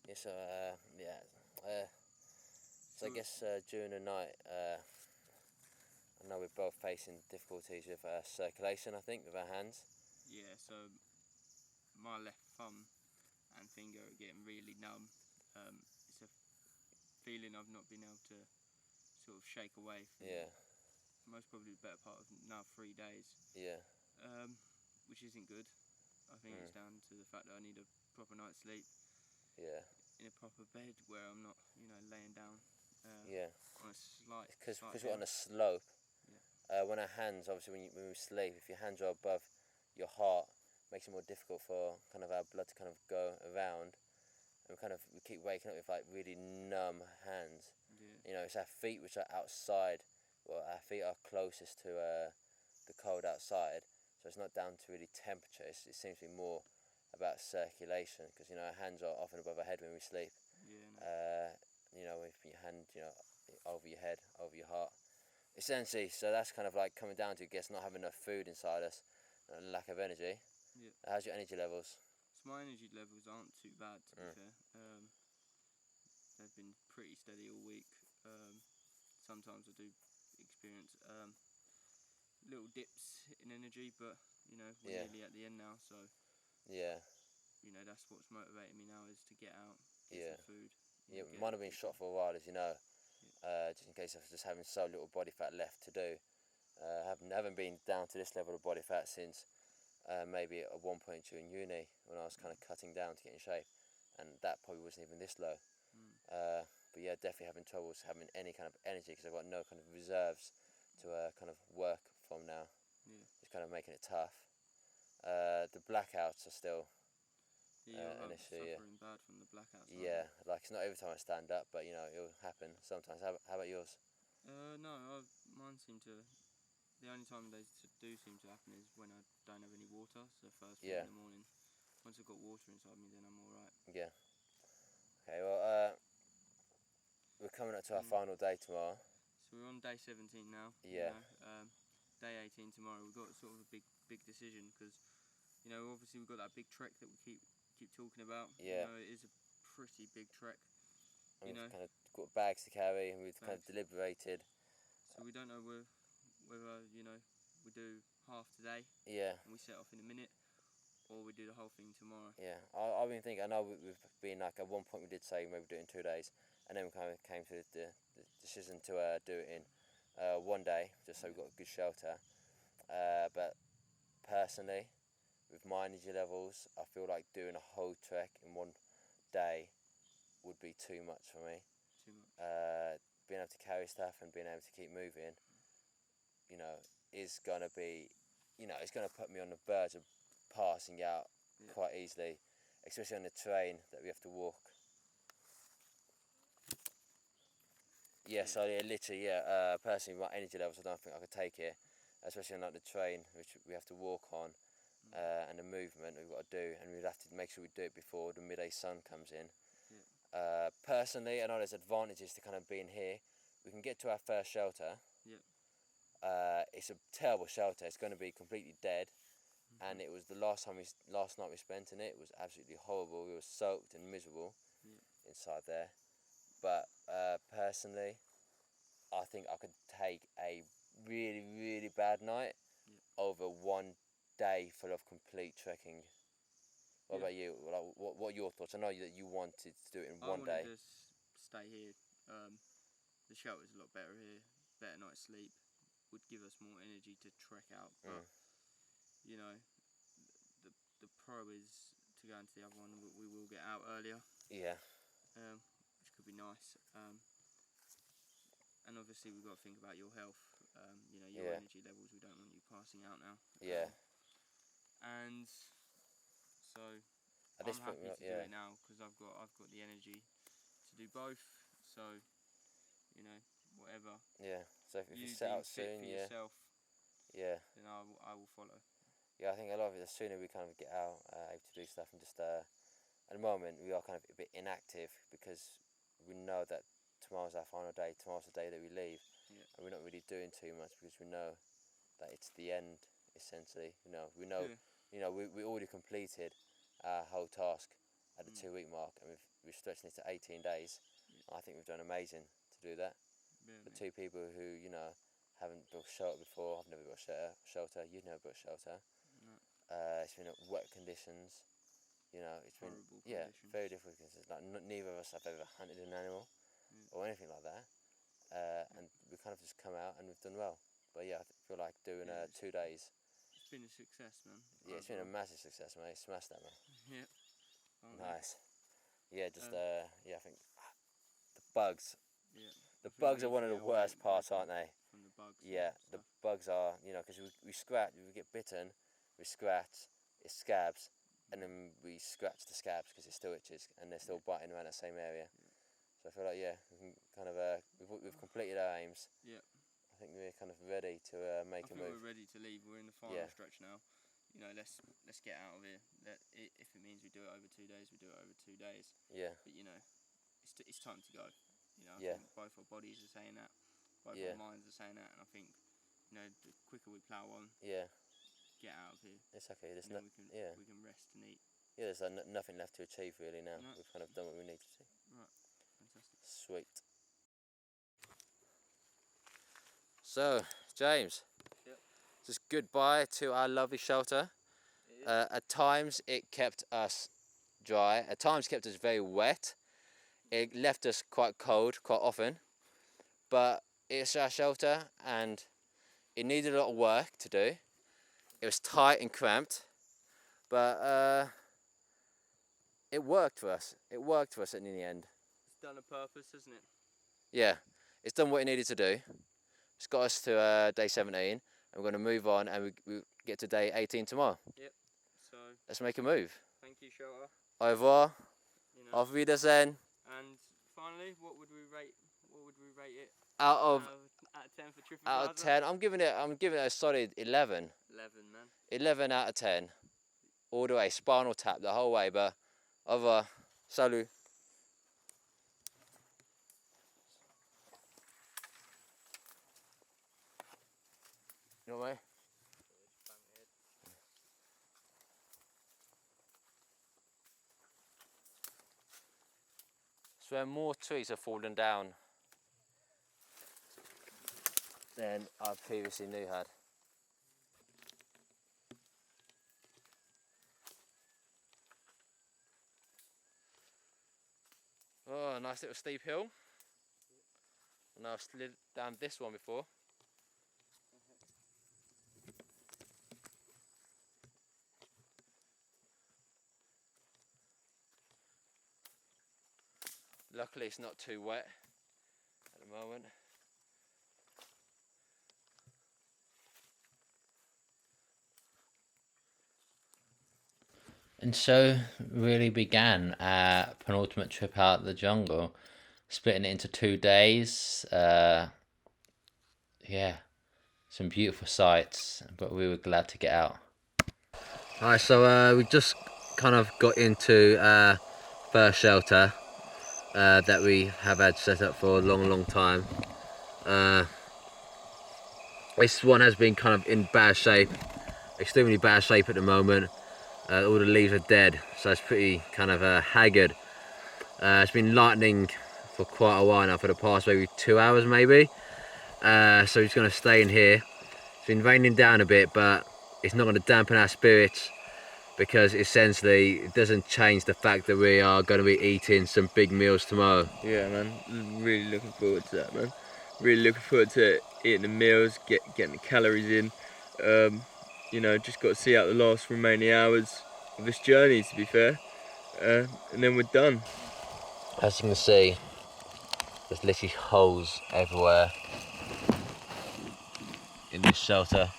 Yeah, so, so I guess during the night, I know we're both facing difficulties with circulation, I think, with our hands. Yeah, so my left thumb and finger are getting really numb. It's a feeling I've not been able to sort of shake away for most probably the better part of now 3 days. Yeah. Which isn't good. I think it's down to the fact that I need a proper night's sleep. Yeah. In a proper bed where I'm not, laying down. On a slight. Because we're on a slope. Yeah. When our hands, obviously, when we sleep, if your hands are above your heart, it makes it more difficult for kind of our blood to kind of go around, and we keep waking up with like really numb hands. Yeah. It's our feet which are outside. Well, our feet are closest to the cold outside, so it's not down to really temperature. It seems to be more about circulation, because our hands are often above our head when we sleep. Yeah. With your hand, over your head, over your heart. Essentially, so that's kind of like coming down to, I guess, not having enough food inside us, and lack of energy. Yeah. How's your energy levels? So my energy levels aren't too bad, to be fair. They've been pretty steady all week. Sometimes I do experience little dips in energy, but we're nearly at the end now, so that's what's motivating me now, is to get out, get some food. Mine have been shot for a while, as you know. Just in case I was just having so little body fat left to do. Haven't been down to this level of body fat since maybe at one point during uni, when I was kind of cutting down to get in shape, and that probably wasn't even this low. But yeah, definitely having troubles having any kind of energy, because I've got no kind of reserves to kind of work from now. It's kind of making it tough. The blackouts are still an issue. Suffering bad from the blackouts. Like it's not every time I stand up, but it'll happen sometimes. How about yours? No, mine seem to. The only time they do seem to happen is when I don't have any water. So first thing in the morning, once I've got water inside me, then I'm all right. Yeah. Okay. Well, we're coming up to our final day tomorrow. So we're on day 17 now. Yeah. Day 18 tomorrow. We've got sort of a big decision, because obviously we've got that big trek that we keep talking about. Yeah. It is a pretty big trek. And we've kind of got bags to carry, and we've kind of deliberated. So we don't know whether we do half today. Yeah. And we set off in a minute, or we do the whole thing tomorrow. Yeah. I've been thinking. I know we've been like, at one point we did say maybe do it in 2 days, and then we kind of came to the decision to do it in 1 day, just so we've got a good shelter. But personally, with my energy levels, I feel like doing a whole trek in 1 day would be too much for me. Too much. Being able to carry stuff and being able to keep moving, is gonna be, it's gonna put me on the verge of passing out quite easily, especially on the terrain that we have to walk. Literally, personally, my energy levels, I don't think I could take it, especially on like the train, which we have to walk on, and the movement we've got to do, and we'd have to make sure we do it before the midday sun comes in. Personally, I know there's advantages to kind of being here. We can get to our first shelter. It's a terrible shelter. It's going to be completely dead, and it was the last night we spent in it. It was absolutely horrible. We were soaked and miserable inside there. But personally, I think I could take a really, really bad night over 1 day full of complete trekking. What about you? Like, what are your thoughts? I know that you wanted to do it in 1 day. I wanted to stay here. The shelter's a lot better here. Better night's sleep. Would give us more energy to trek out. But the pro is to go into the other one. We will get out earlier. Yeah. Which could be nice. And obviously we've got to think about your health. Your energy levels. We don't want you passing out now. Yeah. And so at this I'm point, happy to do it now, because I've got the energy to do both. So whatever. Yeah. So if you you set out deem fit soon, for yourself, then I will follow. Yeah, I think a lot of it, the sooner we kind of get out, able to do stuff, and just at the moment we are kind of a bit inactive, because we know that tomorrow's our final day. Tomorrow's the day that we leave, and we're not really doing too much, because we know that it's the end, essentially. We know we already completed our whole task at the 2 week mark, and we've stretched it to 18 days. I think we've done amazing to do that. For two people who, you know, haven't built shelter before. I've never built shelter. You've never built shelter. No. It's been wet conditions. You know, it's been conditions. very difficult conditions. Like neither of us have ever hunted an animal or anything like that. And we kind of just come out and we've done well. But yeah, I feel like doing 2 days. It's been a success, man. Yeah, it's been a massive success, mate. Smashed that, man. Yep. Nice. Yeah, just I think the bugs. Yeah. The bugs are one of the worst parts, aren't they? From the bugs. Yeah, the bugs are, you know, because we scratch, we get bitten, we scratch, it scabs, and then we scratch the scabs because it still itches and they're still biting around that same area. So I feel like, yeah, we can kind of, we've completed our aims. Yeah. I think we're kind of ready to make a move. We're ready to leave. We're in the final stretch now. You know, let's get out of here. If it means we do it over 2 days, we do it over 2 days. Yeah. But you know, it's time to go. You know, I think both our bodies are saying that, both our minds are saying that, and I think, you know, the quicker we plough on, get out of here. It's okay. There's we can rest and eat. Yeah, there's nothing left to achieve really now. No. We've kind of done what we need to do. Right, fantastic. Sweet. So, James, just goodbye to our lovely shelter. At times it kept us dry, at times kept us very wet. It left us quite cold quite often, but it's our shelter and it needed a lot of work to do. It was tight and cramped, but it worked for us. It worked for us in the end. It's done a purpose, hasn't it? Yeah, it's done what it needed to do. It's got us to day 17, and we're going to move on, and we get to day 18 tomorrow. Yep. So let's make a move. Thank you, shelter. Au revoir. You know. Auf Wiedersehen. And finally, what would we rate it? Out of 10 for TripAdvisor? Out of 10, I'm giving it a solid 11. 11, man. 11 out of 10. All the way, spinal tap the whole way, but au revoir. Salut. You know what I mean? So more trees have fallen down than I previously knew had. Oh, nice little steep hill. And I've slid down this one before. Luckily it's not too wet at the moment. And so really began our penultimate trip out the jungle, splitting it into 2 days. Yeah, some beautiful sights, but we were glad to get out. Alright, so we just kind of got into our first shelter that we have had set up for a long time. This one has been kind of in bad shape, extremely bad shape at the moment. All the leaves are dead, so it's pretty kind of haggard. It's been lightning for quite a while now, for the past maybe 2 hours maybe. So we're just going to stay in here. It's been raining down a bit, but it's not going to dampen our spirits, because essentially it doesn't change the fact that we are going to be eating some big meals tomorrow. Yeah, man, really looking forward to that, man. Really looking forward to eating the meals, getting the calories in. You know, just got to see out the last remaining hours of this journey, to be fair, and then we're done. As you can see, there's literally holes everywhere in this shelter.